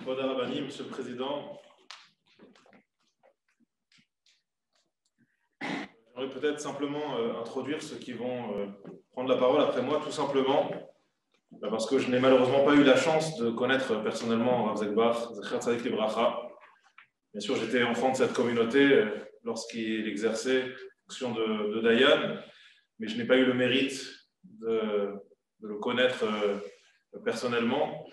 Kavod Rabani, Monsieur le Président, j'aimerais peut-être simplement introduire ceux qui vont prendre la parole après moi, tout simplement, parce que je n'ai malheureusement pas eu la chance de connaître personnellement Rav Zekbar, Zecher Tzadik Livracha. Bien sûr, j'étais enfant de cette communauté lorsqu'il exerçait la fonction de Dayan, mais je n'ai pas eu le mérite de le connaître personnellement.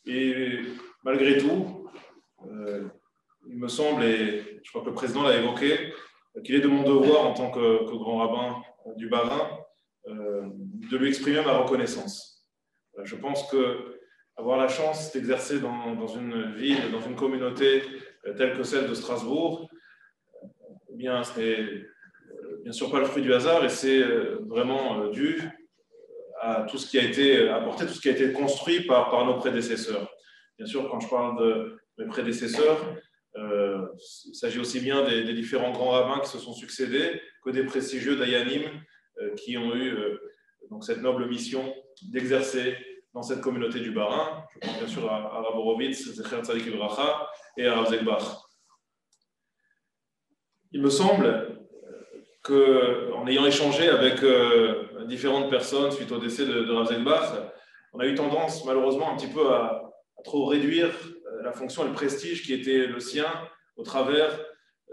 Et malgré tout, il me semble, et je crois que le président l'a évoqué, qu'il est de mon devoir en tant que grand rabbin du Bas-Rhin de lui exprimer ma reconnaissance. Je pense qu'avoir la chance d'exercer dans une ville, dans une communauté telle que celle de Strasbourg, eh bien, ce n'est bien sûr pas le fruit du hasard et c'est vraiment dû à tout ce qui a été apporté, tout ce qui a été construit par nos prédécesseurs. Bien sûr, quand je parle de mes prédécesseurs, il s'agit aussi bien des différents grands rabbins qui se sont succédés que des prestigieux dayanim qui ont eu donc cette noble mission d'exercer dans cette communauté du Bas-Rhin. Je pense bien sûr à Rav Horovitz, Zecher Tzadik Livracha et à Rav Zekbar. Il me semble qu'en ayant échangé avec différentes personnes suite au décès de Rav Zekbar, on a eu tendance malheureusement un petit peu à trop réduire la fonction et le prestige qui était le sien au travers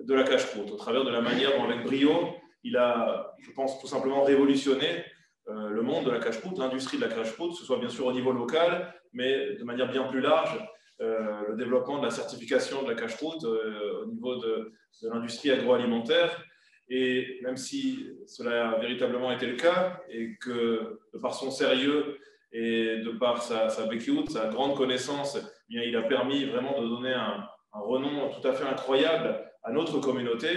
de la cache-croûte, au travers de la manière dont avec brio il a, je pense, tout simplement révolutionné le monde de la cache-croûte, l'industrie de la cache-croûte, que ce soit bien sûr au niveau local, mais de manière bien plus large, le développement de la certification de la cache-croûte au niveau de l'industrie agroalimentaire. Et même si cela a véritablement été le cas, et que de par son sérieux et de par sa békiout, sa grande connaissance, eh bien, il a permis vraiment de donner un renom tout à fait incroyable à notre communauté,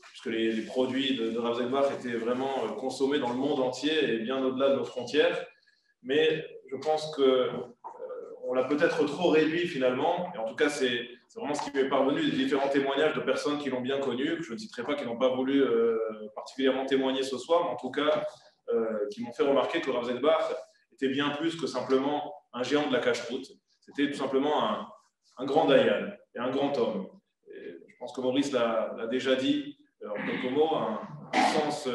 puisque les produits de Rav Zekbar étaient vraiment consommés dans le monde entier et bien au-delà de nos frontières. Mais je pense qu'on l'a peut-être trop réduit finalement, et en tout cas c'est vraiment ce qui m'est parvenu des différents témoignages de personnes qui l'ont bien connu, que je ne citerai pas, qui n'ont pas voulu particulièrement témoigner ce soir, mais en tout cas qui m'ont fait remarquer que Rav Zekbar était bien plus que simplement un géant de la cache-croûte. C'était tout simplement un grand dayan et un grand homme. Et je pense que Maurice l'a déjà dit en quelques mots, un sens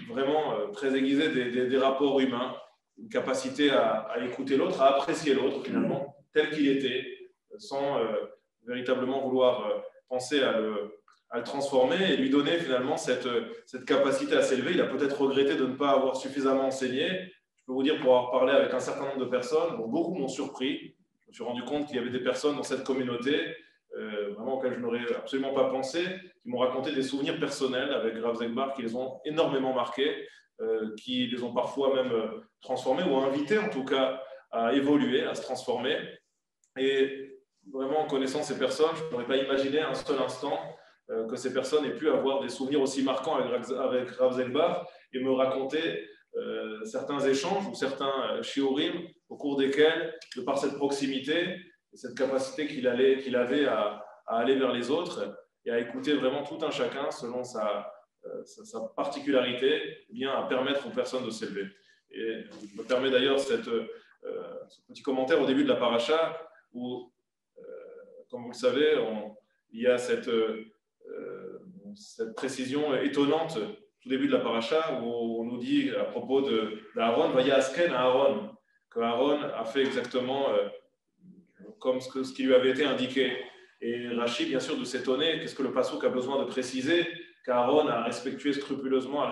vraiment très aiguisé des rapports humains, une capacité à écouter l'autre, à apprécier l'autre finalement, tel qu'il était, sans véritablement vouloir penser à le transformer et lui donner finalement cette capacité à s'élever. Il a peut-être regretté de ne pas avoir suffisamment enseigné. Je peux vous dire, pour avoir parlé avec un certain nombre de personnes, beaucoup m'ont surpris. Je me suis rendu compte qu'il y avait des personnes dans cette communauté, vraiment auxquelles je n'aurais absolument pas pensé, qui m'ont raconté des souvenirs personnels avec Rav Zekbar qui les ont énormément marqués, qui les ont parfois même transformés ou invités en tout cas à évoluer, à se transformer. Et vraiment, en connaissant ces personnes, je n'aurais pas imaginé un seul instant que ces personnes aient pu avoir des souvenirs aussi marquants avec Rav Zekbar et me raconter certains échanges ou certains shiurim au cours desquels, de par cette proximité et cette capacité qu'il avait à aller vers les autres et à écouter vraiment tout un chacun selon sa particularité, eh bien, à permettre aux personnes de s'élever. Et je me permets d'ailleurs ce petit commentaire au début de la paracha où, comme vous le savez, il y a cette précision étonnante au début de la paracha où on nous dit à propos d'Aaron, Vaya Asken à Aaron, que Aaron a fait exactement comme ce qui lui avait été indiqué. Et Rashi, bien sûr, de s'étonner, qu'est-ce que le passouk a besoin de préciser, qu'Aaron a respecté scrupuleusement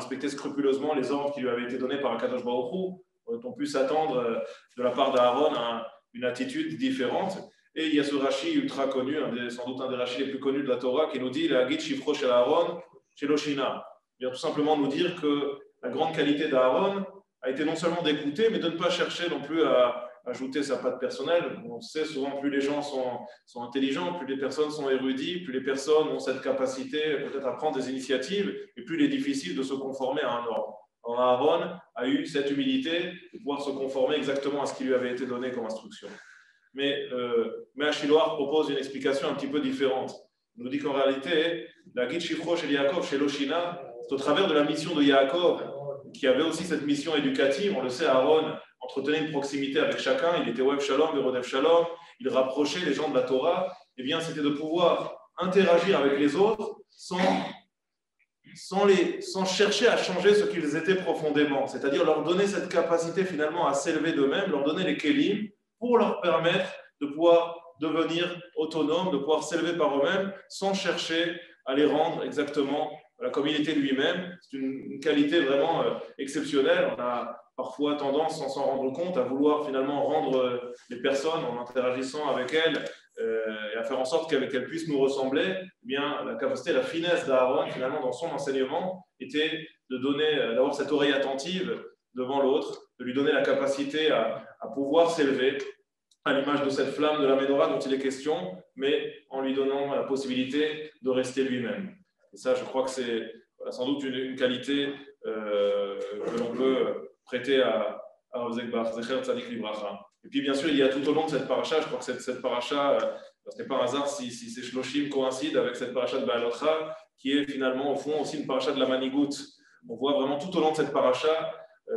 les ordres qui lui avaient été donnés par Akadosh Baruch Hu. On pu s'attendre de la part d'Aaron à une attitude différente. Et il y a ce Rashi ultra connu, sans doute un des Rashis les plus connus de la Torah, qui nous dit la Git Shifro Shel Aaron Shel Oshina. Il vient tout simplement nous dire que la grande qualité d'Aaron a été non seulement d'écouter, mais de ne pas chercher non plus à ajouter sa patte personnelle. On sait souvent, plus les gens sont intelligents, plus les personnes sont érudits, plus les personnes ont cette capacité peut-être à prendre des initiatives, et plus il est difficile de se conformer à un ordre. Alors Aaron a eu cette humilité de pouvoir se conformer exactement à ce qui lui avait été donné comme instruction. Mais Shiloach propose une explication un petit peu différente. Il nous dit qu'en réalité, la Git Shifro chez Yaakov, chez Loshina, c'est au travers de la mission de Yaakov, qui avait aussi cette mission éducative. On le sait, Aaron, entretenait une proximité avec chacun, il était Oev Shalom, Verodev Shalom, il rapprochait les gens de la Torah, eh bien, c'était de pouvoir interagir avec les autres sans chercher à changer ce qu'ils étaient profondément, c'est-à-dire leur donner cette capacité finalement à s'élever d'eux-mêmes, leur donner les kélim pour leur permettre de pouvoir devenir autonomes, de pouvoir s'élever par eux-mêmes sans chercher à les rendre exactement comme il était lui-même. C'est une qualité vraiment exceptionnelle. On a parfois tendance, sans s'en rendre compte, à vouloir finalement rendre les personnes en interagissant avec elles et à faire en sorte qu'elles puissent nous ressembler. Eh bien, la capacité, la finesse d'Aaron, finalement, dans son enseignement, était de donner, d'avoir cette oreille attentive devant l'autre, de lui donner la capacité à pouvoir s'élever à l'image de cette flamme de la Ménorah dont il est question, mais en lui donnant la possibilité de rester lui-même. Et ça, je crois que c'est sans doute une qualité que l'on peut prêter à Rav Zegbar, Zecher Tzadik Libracha. Et puis, bien sûr, il y a tout au long de cette paracha, je crois que cette paracha, ce n'est pas un hasard si ces shloshim coïncident avec cette paracha de Baalotcha, qui est finalement, au fond, aussi une paracha de la Manigout. On voit vraiment tout au long de cette paracha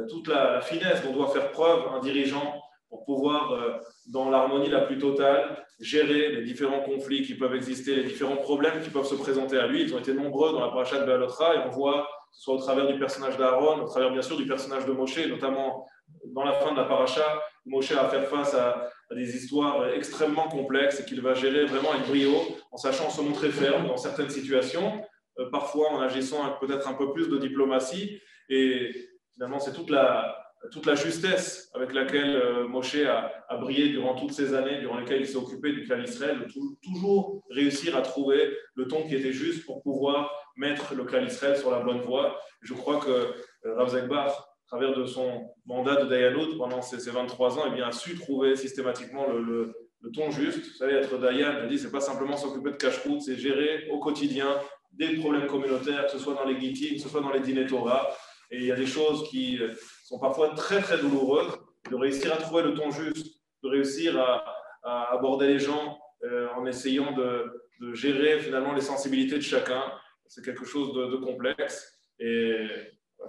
toute la finesse dont doit faire preuve un dirigeant pour pouvoir, dans l'harmonie la plus totale, gérer les différents conflits qui peuvent exister, les différents problèmes qui peuvent se présenter à lui. Ils ont été nombreux dans la paracha de Baalotcha, et on voit, que ce soit au travers du personnage d'Aaron, au travers bien sûr du personnage de Moshe, notamment dans la fin de la paracha, Moshe a à faire face à des histoires extrêmement complexes et qu'il va gérer vraiment avec brio, en sachant se montrer ferme dans certaines situations, parfois en agissant avec peut-être un peu plus de diplomatie. Et finalement, c'est toute la justesse avec laquelle Moshe a brillé durant toutes ces années, durant lesquelles il s'est occupé du clan Israël, de toujours réussir à trouver le ton qui était juste pour pouvoir mettre le clan Israël sur la bonne voie. Je crois que Rav Zegbar, à travers de son mandat de Dayanout pendant ces 23 ans, eh bien, a su trouver systématiquement le ton juste. Vous savez, être Dayan, je dis, c'est pas simplement s'occuper de cache-route, c'est gérer au quotidien des problèmes communautaires, que ce soit dans les Gittim, que ce soit dans les Dinei Torah. Et il y a des choses qui sont parfois très très douloureuses, de réussir à trouver le ton juste, de réussir à aborder les gens en essayant de gérer finalement les sensibilités de chacun. C'est quelque chose de complexe et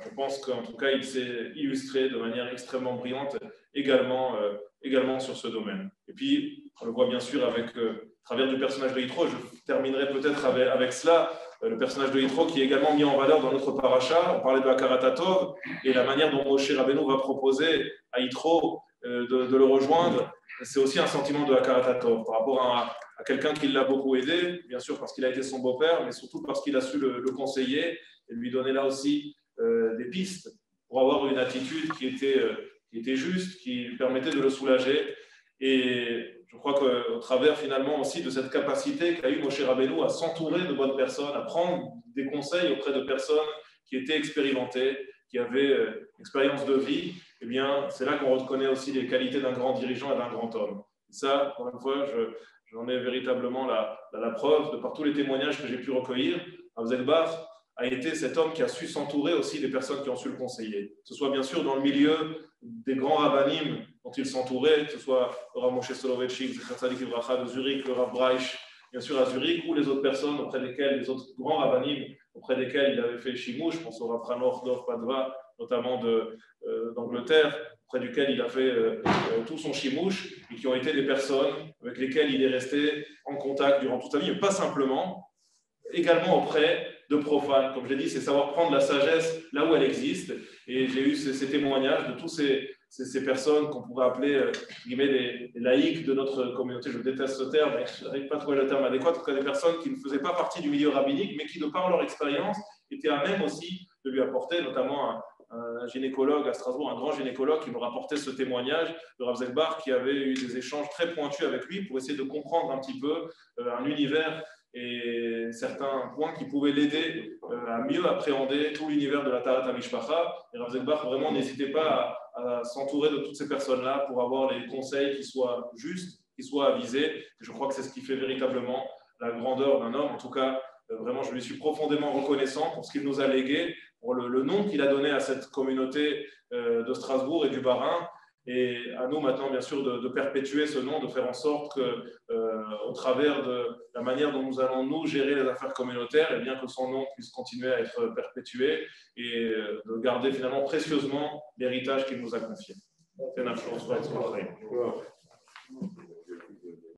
je pense qu'en tout cas il s'est illustré de manière extrêmement brillante également sur ce domaine. Et puis on le voit bien sûr avec à travers du personnage de Yitro. Je terminerai peut-être avec cela. Le personnage de Yitro qui est également mis en valeur dans notre paracha. On parlait de Hakarat Hatov et la manière dont Moshe Rabbeinu va proposer à Yitro de le rejoindre, c'est aussi un sentiment de Hakarat Hatov par rapport à quelqu'un qui l'a beaucoup aidé, bien sûr parce qu'il a été son beau-père, mais surtout parce qu'il a su le conseiller et lui donner là aussi des pistes pour avoir une attitude qui était juste, qui lui permettait de le soulager. Et je crois qu'au travers finalement aussi de cette capacité qu'a eu Moshe Rabbeinu à s'entourer de bonnes personnes, à prendre des conseils auprès de personnes qui étaient expérimentées, qui avaient expérience de vie, eh bien, c'est là qu'on reconnaît aussi les qualités d'un grand dirigeant et d'un grand homme. Et ça, encore une fois, j'en ai véritablement la preuve de par tous les témoignages que j'ai pu recueillir. Rav Zegbar a été cet homme qui a su s'entourer aussi des personnes qui ont su le conseiller. Que ce soit bien sûr dans le milieu des grands rabbinim dont il s'entourait, que ce soit le Rav Moshe Soloveitchik, Zecher Tzadik Libracha de Zurich, le Rav Breich, bien sûr à Zurich, ou les autres personnes auprès desquelles, les autres grands rabbinim auprès desquels il avait fait Shimouch, je pense au Rav Hanoch Dov Padva, notamment d'Angleterre, auprès duquel il a fait tout son Shimouch, et qui ont été des personnes avec lesquelles il est resté en contact durant toute sa vie, mais pas simplement, également auprès de profanes. Comme je l'ai dit, c'est savoir prendre la sagesse là où elle existe. Et j'ai eu ces témoignages de tous ces personnes qu'on pourrait appeler des laïcs de notre communauté. Je déteste ce terme, mais je n'arrive pas à trouver le terme adéquat. En tout cas, des personnes qui ne faisaient pas partie du milieu rabbinique, mais qui, de par leur expérience, étaient à même aussi de lui apporter, notamment un gynécologue à Strasbourg, un grand gynécologue qui nous rapportait ce témoignage de Rav Zegbar, qui avait eu des échanges très pointus avec lui pour essayer de comprendre un petit peu un univers et certains points qui pouvaient l'aider à mieux appréhender tout l'univers de la Taharat HaMishpacha. Et Rav Zegbar, vraiment, n'hésitait pas à s'entourer de toutes ces personnes-là pour avoir les conseils qui soient justes, qui soient avisés. Et je crois que c'est ce qui fait véritablement la grandeur d'un homme. En tout cas, vraiment, je lui suis profondément reconnaissant pour ce qu'il nous a légué, pour le nom qu'il a donné à cette communauté de Strasbourg et du Bas-Rhin. Et à nous maintenant, bien sûr, de perpétuer ce nom, de faire en sorte que, au travers de la manière dont nous allons nous gérer les affaires communautaires, et bien que son nom puisse continuer à être perpétué et de garder finalement précieusement l'héritage qu'il nous a confié. תן אפשרות,